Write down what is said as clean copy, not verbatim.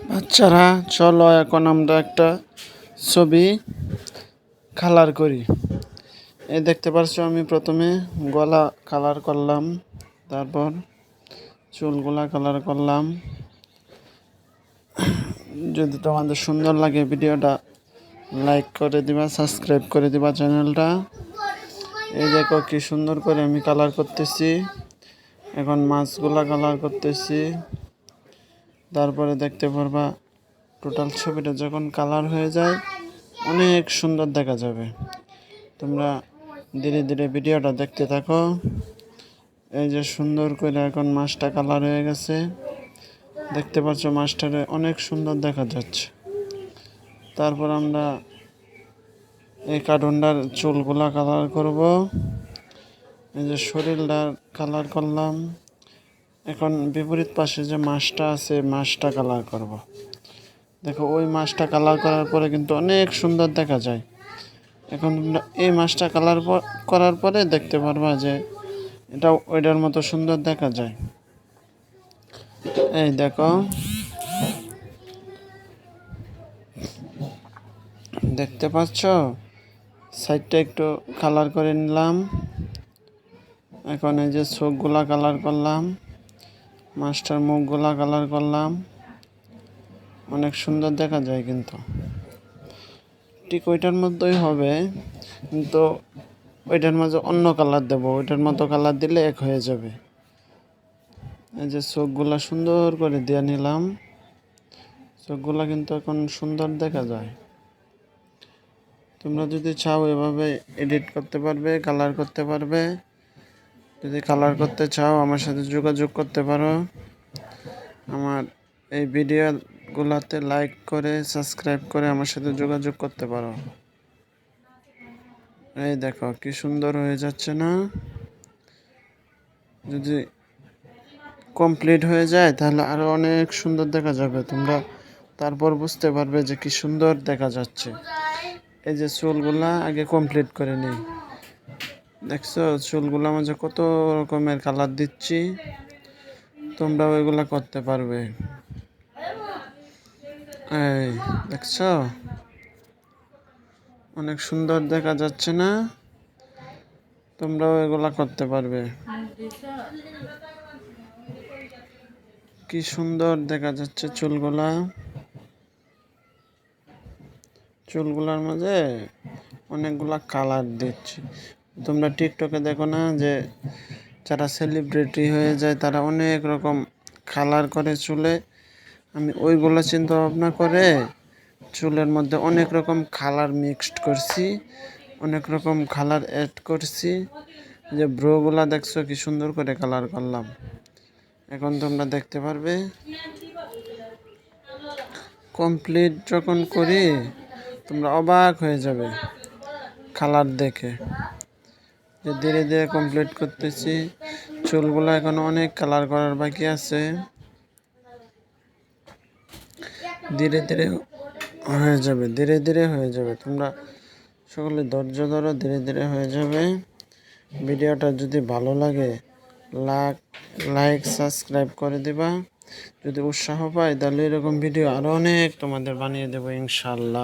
বাচ্চারা চলো এখন আমরা একটা ছবি কালার করি। এই দেখতে পাচ্ছ আমি প্রথমে গলা কালার করলাম, তারপর চুলগুলা কালার করলাম। যদি তোমাদের সুন্দর লাগে ভিডিওটা লাইক করে দিবা, সাবস্ক্রাইব করে দিবা চ্যানেলটা। এই দেখো কি সুন্দর করে আমি কালার করতেছি। এখন মাছগুলা কালার করতেছি, তারপরে দেখতে পারবা টোটাল ছবিটা যখন কালার হয়ে যায় অনেক সুন্দর দেখা যাবে। তোমরা ধীরে ধীরে ভিডিওটা দেখতে থাকো। এই যে সুন্দর করে এখন মাছটা কালার হয়ে গেছে, দেখতে পাচ্ছ মাছটারে অনেক সুন্দর দেখা যাচ্ছে। তারপর আমরা এই কার্টুনটার চুলগুলা কালার করব। এই যে শরীরটা কালার করলাম। এখন বিপরীত পাশে যে মাছটা আছে মাছটা কালার করব। দেখো ওই মাছটা কালার করার পরে কিন্তু অনেক সুন্দর দেখা যায়। এখন তোমরা এই মাছটা কালার করার পরে দেখতে পারবা যে এটা ওইটার মতো সুন্দর দেখা যায়। এই দেখো, দেখতে পাচ্ছ সাইডটা একটু কালার করে নিলাম। এখন এই যে চোখগুলা কালার করলাম, মাছটার মুখগুলা কালার করলাম। অনেক সুন্দর দেখা যায়, কিন্তু ঠিক ওইটার মধ্যেই হবে, কিন্তু ওইটার মাঝে অন্য কালার দেবো। ওইটার মতো কালার দিলে এক হয়ে যাবে। এই যে চোখগুলা সুন্দর করে দিয়ে নিলাম। চোখগুলা কিন্তু এখন সুন্দর দেখা যায়। তোমরা যদি চাও এভাবে এডিট করতে পারবে, কালার করতে পারবে। যদি কালার করতে চাও আমার সাথে যোগাযোগ করতে পারো। আমার এই ভিডিওগুলোতে লাইক করে সাবস্ক্রাইব করে আমার সাথে যোগাযোগ করতে পারো। এই দেখো কি সুন্দর হয়ে যাচ্ছে না? যদি কমপ্লিট হয়ে যায় তাহলে আরো অনেক সুন্দর দেখা যাবে। তোমরা তারপর বুঝতে পারবে যে কি সুন্দর দেখা যাচ্ছে। এই যে চুলগুলা আগে কমপ্লিট করে নিই। দেখছো চুলগুলা মাঝে কত রকমের কালার দিচ্ছি। তোমরা ওইগুলা করতে পারবে। এই দেখছো অনেক সুন্দর দেখা যাচ্ছে না? তোমরাও এগুলা করতে পারবে। কি সুন্দর দেখা যাচ্ছে চুলগুলা। চুলগুলার মাঝে অনেকগুলা কালার দিচ্ছি। তোমরা টিকটকে দেখো না যে যারা সেলিব্রিটি হয়ে যায় তারা অনেক রকম কালার করে চুলে। আমি ওইগুলো চিন্তা ভাবনা করে চুলের মধ্যে অনেক রকম কালার মিক্সড করছি, অনেক রকম কালার অ্যাড করছি। যে ব্রোগুলা দেখছো কি সুন্দর করে কালার করলাম। এখন তোমরা দেখতে পারবে কমপ্লিট যখন করি তোমরা অবাক হয়ে যাবে কালার দেখে। যে ধীরে ধীরে কমপ্লিট করতেছি। চুলগুলো এখন অনেক কালার করার বাকি আছে। ধীরে ধীরে হয়ে যাবে, ধীরে ধীরে হয়ে যাবে। তোমরা সকলে ধৈর্য ধরো, ধীরে ধীরে হয়ে যাবে। ভিডিওটা যদি ভালো লাগে লাইক সাবস্ক্রাইব করে দিবা। যদি উৎসাহ পাই তাহলে এরকম ভিডিও আরো অনেক তোমাদের বানিয়ে দেবো ইনশাল্লাহ।